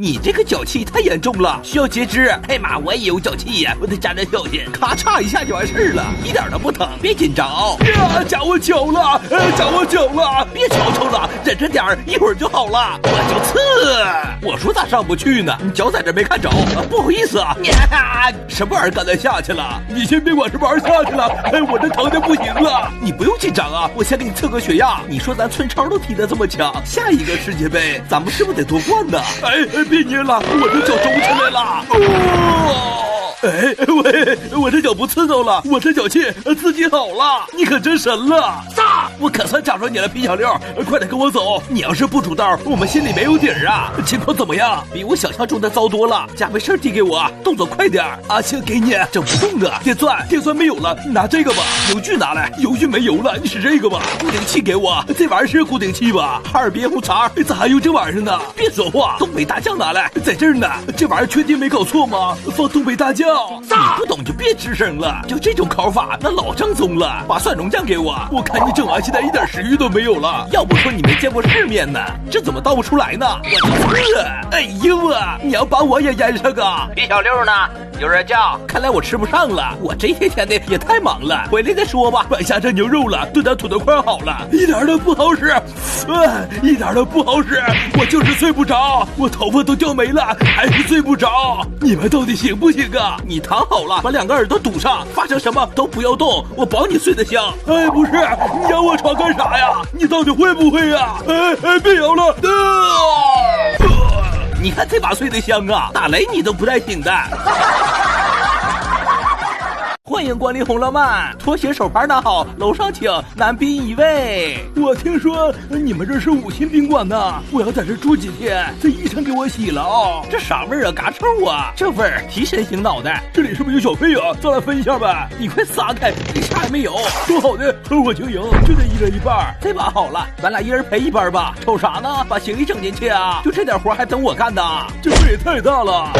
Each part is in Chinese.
你这个脚气太严重了，需要截肢。哎妈，我也有脚气呀，我得沾点小心，咔嚓一下就完事了，一点都不疼，别紧张。呀，夹我脚了，夹我脚了，别吵吵了，忍着点儿，一会儿就好了。我就刺，我说咋上不去呢？你脚在这没看着，不好意思啊。什么玩意儿刚才下去了？你先别管什么玩意儿下去了，我这疼的不行了。你不用紧张啊，我先给你测个血压。你说咱村超都踢得这么强，下一个世界杯咱们是不是得夺冠呢？别捏了，我这脚肿起来了。我这脚不刺挠了，我这脚气自己好了，你可真神了！我可算找着你了，皮小六，快点跟我走！你要是不主道，我们心里没有底儿啊！情况怎么样？比我想象中的糟多了。加倍事递给我，动作快点！阿星给你，整不动的。电钻没有了，拿这个吧。油锯拿来，油锯没油了，你使这个吧。固定器给我，这玩意儿是固定器吧？哈尔滨红肠咋还有这玩意儿呢？别说话，东北大酱拿来，在这儿呢。这玩意儿确定没搞错吗？放东北大酱。你不懂就别吱声了，就这种烤法那老正宗了。把蒜蓉酱给我，我看你整完现在一点食欲都没有了。要不说你没见过世面呢，这怎么倒不出来呢？我就饿。哎呦啊，你要把我也腌上啊！皮小六呢？有人叫，看来我吃不上了。我这些天的也太忙了，回来再说吧。摆下这牛肉了，炖点土豆块好了，一点都不好使，一点都不好使。我就是睡不着，我头发都掉没了，还是睡不着。你们到底行不行啊？你躺好了，把两个耳朵堵上，发生什么都不要动，我保你睡得香。不是，你让我床干啥呀？你到底会不会呀？别摇了！你看这把睡得香啊，打雷你都不带醒的。欢迎光临红楼梦，拖鞋手牌拿好，楼上请，男宾一位。我听说你们这是5星宾馆呢，我要在这住几天，这衣裳给我洗了啊！这啥味儿啊？嘎臭啊！这味儿提神醒脑的。这里是不是有小费啊？咱俩分一下呗。你快撒开，你啥也没有。说好的合伙经营，就得一人一半。这把好了，咱俩一人赔一半吧。瞅啥呢？把行李整进去啊！就这点活还等我干呢？这事也太大了。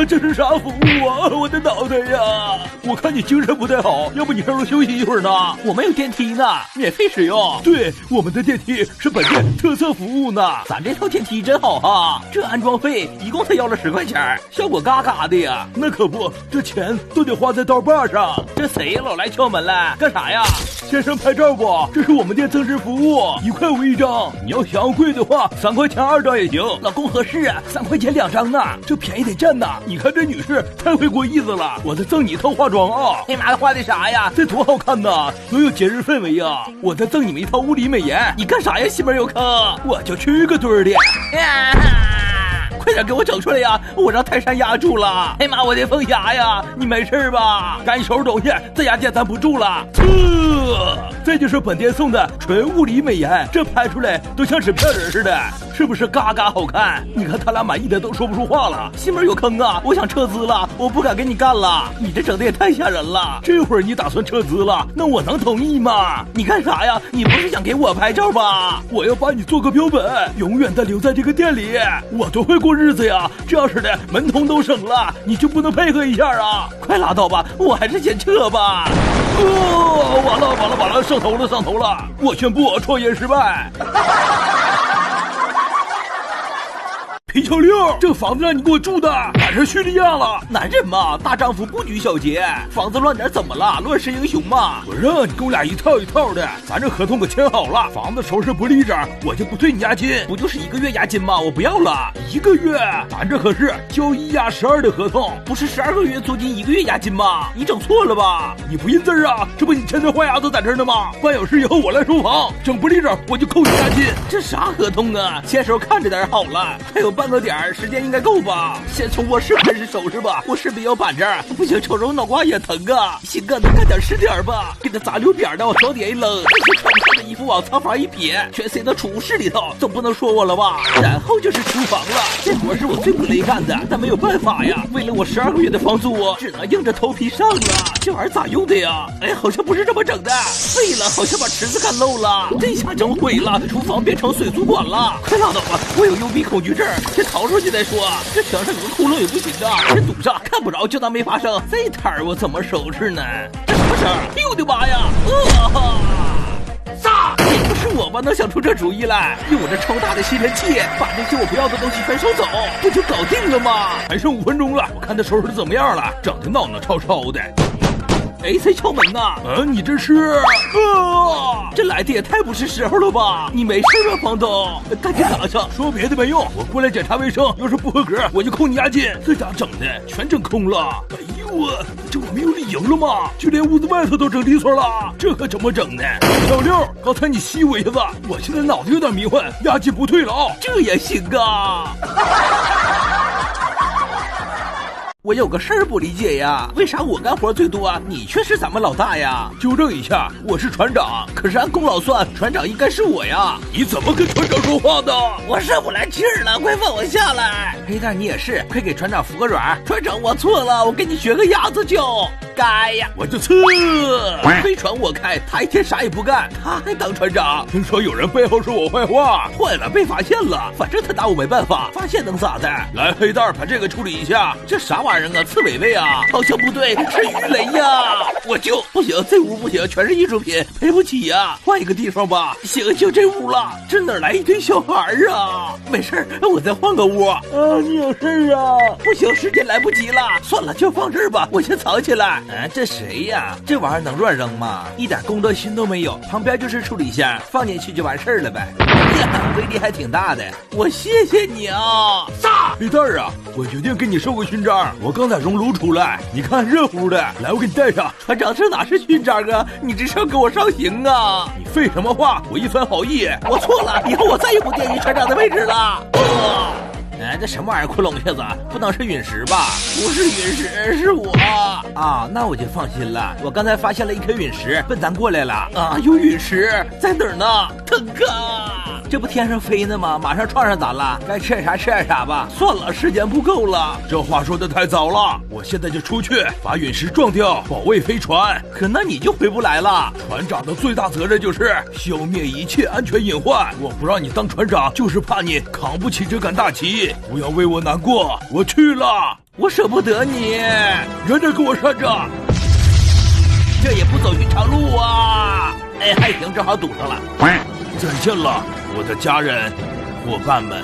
这是啥服务啊？我的脑袋呀！我看你精神不太好，要不你稍微休息一会儿呢？我们有电梯呢，免费使用。对，我们的电梯是本店特色服务呢。咱这套电梯真好哈，这安装费一共才要了10块钱，效果嘎嘎的呀。那可不，这钱都得花在刀把上。这谁老来敲门了？干啥呀？先生拍照不？这是我们店增值服务，1块5一张。你要想要贵的话，3块钱2张也行。老公合适啊，3块钱2张呢，这便宜得占呐。你看这女士太会过意思了，我再赠你一套化妆啊。哎妈的，画的啥呀？这多好看呐，多有节日氛围呀！我再赠你们一套物理美颜。你干啥呀？西门有坑，我就去个堆的。快点给我整出来呀！我让泰山压住了。哎妈，我的凤霞呀！你没事吧？赶紧收拾东西，这家店咱不住了。这就是本店送的纯物理美颜，这拍出来都像纸片人似的，是不是嘎嘎好看？你看他俩满意的都说不出话了。西门有坑啊！我想撤资了，我不敢跟你干了。你这整的也太吓人了。这会儿你打算撤资了，那我能同意吗？你干啥呀？你不是想给我拍照吧？我要把你做个标本，永远的留在这个店里，我多会过日子呀！这样式的门童都省了，你就不能配合一下啊？快拉倒吧，我还是先撤吧。完了，上头了！我宣布创业失败。皮小六，这房子让你给我住的，赶上叙利亚了。男人嘛，大丈夫不拘小节，房子乱点怎么了？乱世英雄嘛。我让你跟我俩一套一套的，咱这合同可签好了，房子收拾不利整，我就不退你押金。不就是1个月押金吗？我不要了。1个月？咱这可是交1押12的合同，不是12个月租金1个月押金吗？你整错了吧？你不认字啊？这不你签字画押都在这儿呢吗？办有事以后我来收房，整不利整我就扣你押金。这啥合同啊？签时候看着点好了，还有半个点儿时间应该够吧？先从卧室开始收拾吧，卧室比较板正，不行瞅着我脑瓜也疼啊！鑫哥能干点是点吧？给他砸溜边的往床底下一扔，那些穿不上的衣服往仓房一撇，全塞到储物室里头，总不能说我了吧？然后就是厨房了，这活是我最不乐意干的，但没有办法呀，为了我12个月的房租，只能硬着头皮上了。这玩意儿咋用的呀？哎，好像不是这么整的，废了，好像把池子干漏了，这下整毁了，厨房变成水族馆了。快拉倒吧，我有幽闭恐惧症，先逃出去再说。这墙上有个窟窿也不行啊，先堵上，看不着就当没发生。这摊儿我怎么收拾呢？这什么声？哎呦我的妈呀！也不是我吧能想出这主意来，用我这超大的吸尘器把那些我不要的东西全收走，不就搞定了吗？还剩5分钟了，我看他收拾的怎么样了，整的闹闹吵吵的。哎，谁敲门呢？你这是？这来的也太不是时候了吧？你没事吧，房东？赶紧打上，说别的没用，我过来检查卫生，要是不合格，我就扣你押金。这家整的全整空了。哎呦我，这我们有理由了吗？就连屋子外头都整利索了，这可怎么整呢？小六，刚才你吸我一下子，我现在脑子有点迷混，押金不退了啊！这也行啊？我有个事儿不理解呀，为啥我干活最多，你却是咱们老大呀？纠正一下，我是船长，可是按功劳算，船长应该是我呀。你怎么跟船长说话的？我上不来气儿了，快放我下来！黑蛋，你也是，快给船长服个软。船长，我错了，我给你学个鸭子叫。该呀，我就飞船我开，他一天啥也不干，他还当船长。听说有人背后说我坏话，坏了，被发现了，反正他打我没办法，发现能咋的？来，黑蛋，把这个处理一下。这啥玩意儿啊？刺猬猬啊？好像不对，是鱼雷呀！我就不行，这屋不行，全是艺术品，赔不起呀，换一个地方吧。行，就这屋了，这哪来一堆小孩啊？没事，我再换个屋。你有事啊？不行，时间来不及了，算了，就放这儿吧，我先藏起来。这谁呀？这玩意儿能乱扔吗？一点公德心都没有。旁边就是处理箱，放进去就完事儿了呗。威力还挺大的，我谢谢你啊！黑蛋儿啊，我决定给你授个勋章。我刚在熔炉出来，你看热乎的，来，我给你带上。船长，这哪是勋章啊？你这是要给我上刑啊！你废什么话？我一番好意，我错了，以后我再也不惦记船长的位置了。这什么玩意儿？窟窿靴子不能是陨石吧？不是陨石，是我啊！那我就放心了。我刚才发现了一颗陨石，奔咱过来了啊！有陨石在哪儿呢？腾哥，这不天上飞呢吗？马上撞上咱了，该吃点啥吃点啥吧。算了，时间不够了。这话说的太早了，我现在就出去把陨石撞掉，保卫飞船。可那你就回不来了。船长的最大责任就是消灭一切安全隐患。我不让你当船长，就是怕你扛不起这杆大旗。不要为我难过，我去了，我舍不得你，原着给我站着，这也不走寻常路啊！哎，还行，正好堵上了。再见了，我的家人、伙伴们。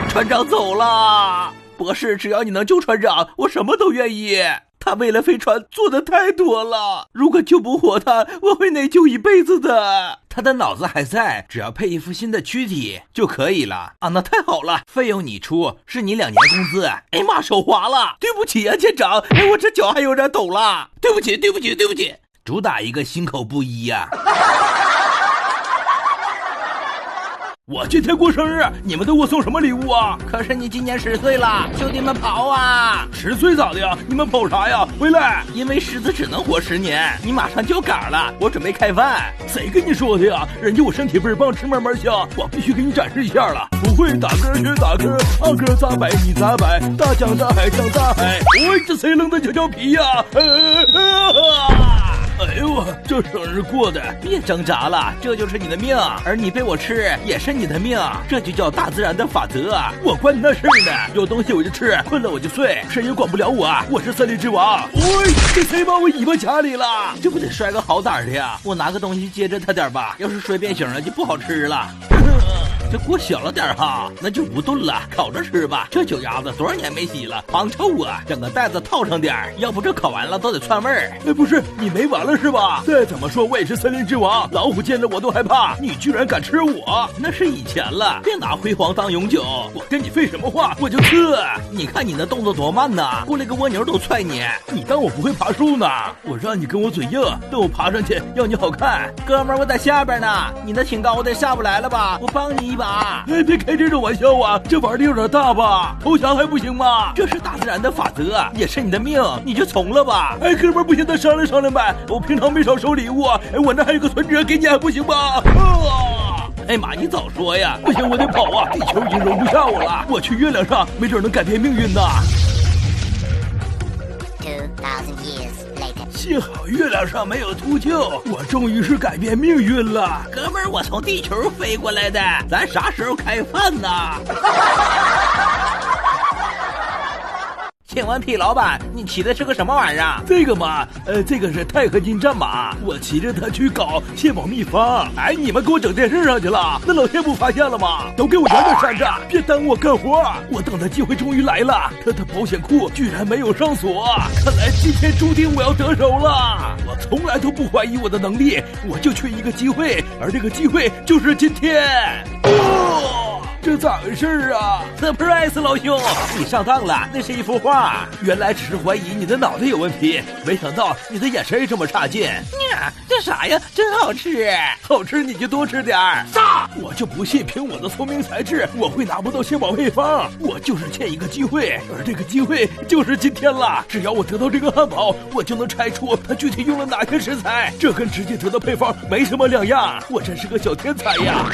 船长走了，博士，只要你能救船长，我什么都愿意。他为了飞船做的太多了，如果救不活他，我会内疚一辈子的。他的脑子还在，只要配一副新的躯体就可以了啊！那太好了，费用你出，是你2年工资。哎妈，手滑了，对不起啊，舰长。哎，我这脚还有点抖了，对不起，对不起，对不起。主打一个心口不一呀。我今天过生日，你们都给我送什么礼物啊？可是你今年10岁了，兄弟们跑啊！10岁咋的呀？你们跑啥呀？回来！因为狮子只能活10年，你马上就杆了，我准备开饭。谁跟你说的呀？人家我身体倍儿棒，吃慢慢香，我必须给你展示一下了。不会打嗝学打嗝，二哥咋摆你咋摆，大江大海向大海。喂，这谁扔的就叫皮呀？哎呦，这生日过的，别挣扎了，这就是你的命，而你被我吃也是你的命，这就叫大自然的法则。我管你那事儿呢，有东西我就吃，困了我就睡，谁也管不了我，我是森林之王。喂，这谁把我尾巴卡里了？这不得摔个好歹的呀？我拿个东西接着他点吧，要是摔变形了就不好吃了。这锅小了点哈，那就不炖了，烤着吃吧。这酒鸭子多少年没洗了，梆臭啊！整个袋子套上点，要不这烤完了都得窜味儿。哎，不是你没完了是吧？再怎么说我也是森林之王，老虎见了我都害怕，你居然敢吃我，那是以前了，别拿辉煌当永久。我跟你废什么话，我就刺。你看你那动作多慢呐，过来个蜗牛都踹你，你当我不会爬树呢？我让你跟我嘴硬，等我爬上去要你好看。哥们儿，我在下边呢，你那挺高的下不来了吧？我帮你一把。哎，别开这种玩笑啊，这玩的有点大吧？投降还不行吗？这是大自然的法则，也是你的命，你就从了吧。哎，哥们儿，不行，咱商量商量呗。我平常没少收礼物，哎，我那还有个存折，给你还不行吗？哎妈，你早说呀！不行，我得跑啊！地球已经容不下我了，我去月亮上，没准能改变命运呢。幸好月亮上没有秃鹫，我终于是改变命运了。哥们儿，我从地球飞过来的，咱啥时候开饭呢？请请问 P 老板，你骑的是个什么玩意儿？这个嘛，这个是钛合金战马，我骑着它去搞卸宝秘方。哎，你们给我整电视上去了，那老天不发现了吗？都给我远点闪着，别耽误我干活。我等的机会终于来了，他的保险库居然没有上锁，看来今天注定我要得手了。我从来都不怀疑我的能力，我就缺一个机会，而这个机会就是今天。这咋回事啊 ？Surprise， 老兄，你上当了，那是一幅画。原来只是怀疑你的脑袋有问题，没想到你的眼神也这么差劲。这啥呀？真好吃，好吃你就多吃点儿。炸！我就不信凭我的聪明才智，我会拿不到蟹堡配方。我就是欠一个机会，而这个机会就是今天了。只要我得到这个汉堡，我就能拆出它具体用了哪些食材，这跟直接得到配方没什么两样。我真是个小天才呀！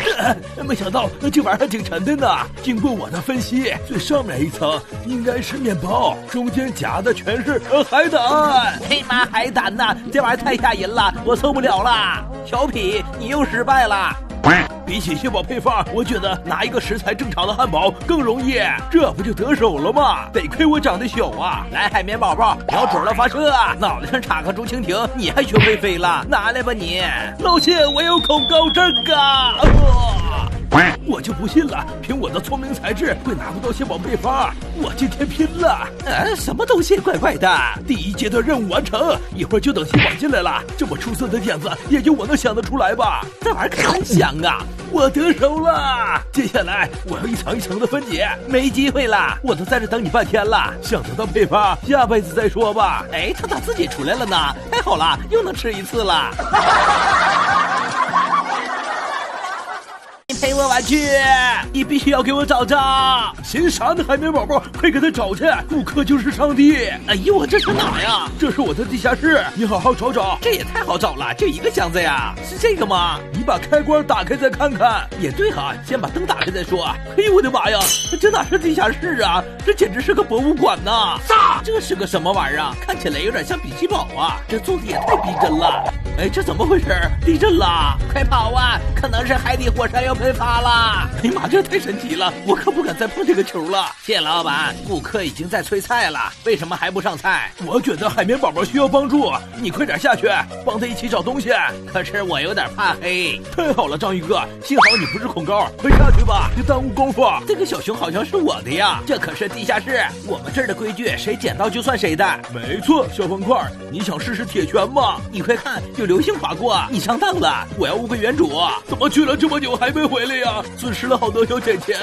没想到这玩意儿还挺沉的呢。经过我的分析，最上面一层应该是面包，中间夹的全是海胆。嘿妈，海胆呐，这玩意儿太吓人了，我受不了了。小痞，你又失败了。比起蟹堡配方，我觉得拿一个食材正常的汉堡更容易，这不就得手了吗？得亏我长得小啊！来，海绵宝宝，瞄准了发射，脑袋上插个竹蜻蜓，你还学会飞了？拿来吧你！老谢，我有恐高症啊！我就不信了，凭我的聪明才智会拿不到蟹堡配方，我今天拼了！什么东西怪怪的？第一阶段任务完成，一会儿就等蟹堡进来了。这么出色的点子，也就我能想得出来吧？这玩意儿可真香啊！我得手了，接下来我要一层一层的分解，没机会了，我都在这等你半天了。想得到配方，下辈子再说吧。哎，他咋自己出来了呢？太好了，又能吃一次了。陪我玩去，你必须要给我找着。寻啥呢，海绵宝宝，快给他找去！顾客就是上帝。哎呦，我这是哪呀？这是我的地下室，你好好找找。这也太好找了，就一个箱子呀？是这个吗？你把开关打开再看看。也对哈，先把灯打开再说。哎呦我的妈呀，这哪是地下室啊？这简直是个博物馆呐！这是个什么玩意儿啊？看起来有点像笔记本啊，这做的也太逼真了。哎，这怎么回事？地震了！快跑啊！可能是海底火山要喷发了！哎呀妈，这太神奇了，我可不敢再碰这个球了。谢老板，顾客已经在催菜了，为什么还不上菜？我觉得海绵宝宝需要帮助，你快点下去，帮他一起找东西。可是我有点怕黑。太好了，章鱼哥，幸好你不是恐高，快下去吧，别耽误功夫。这个小熊好像是我的呀，这可是地下室，我们这儿的规矩，谁捡到就算谁的。没错，小方块，你想试试铁拳吗？你快看，有流星划过，你上当了，我要物归原主。怎么去了这么久还没回来呀？损失了好多小钱钱。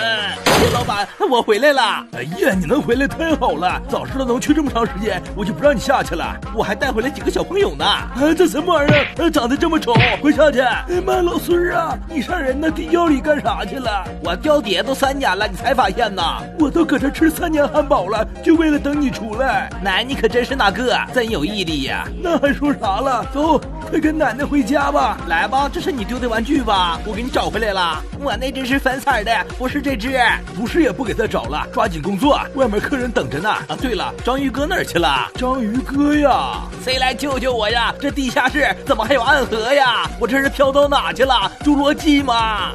谢老板，我回来了。哎呀，你能回来太好了，早知道能去这么长时间，我就不让你下去了。我还带回来几个小朋友呢。这什么玩意儿？长得这么丑，快下去！哎妈，老孙啊，你上人那地窖里干啥去了？我掉底下都3年了，你才发现呢？我都搁这吃3年汉堡了，就为了等你出来。奶，你可真是那个，真有毅力呀！那还说啥了？走，快跟奶奶回家吧。来吧，这是你丢的玩具吧？我给你找回来了。我那只是粉色的，不是这只。不是也不给他找了，抓紧工作，外面客人等着呢。啊，对了，章鱼哥哪儿去了？章鱼哥呀，谁来救救我呀？这地下室怎么还有暗河呀？我这是飘到哪去了？侏罗纪吗？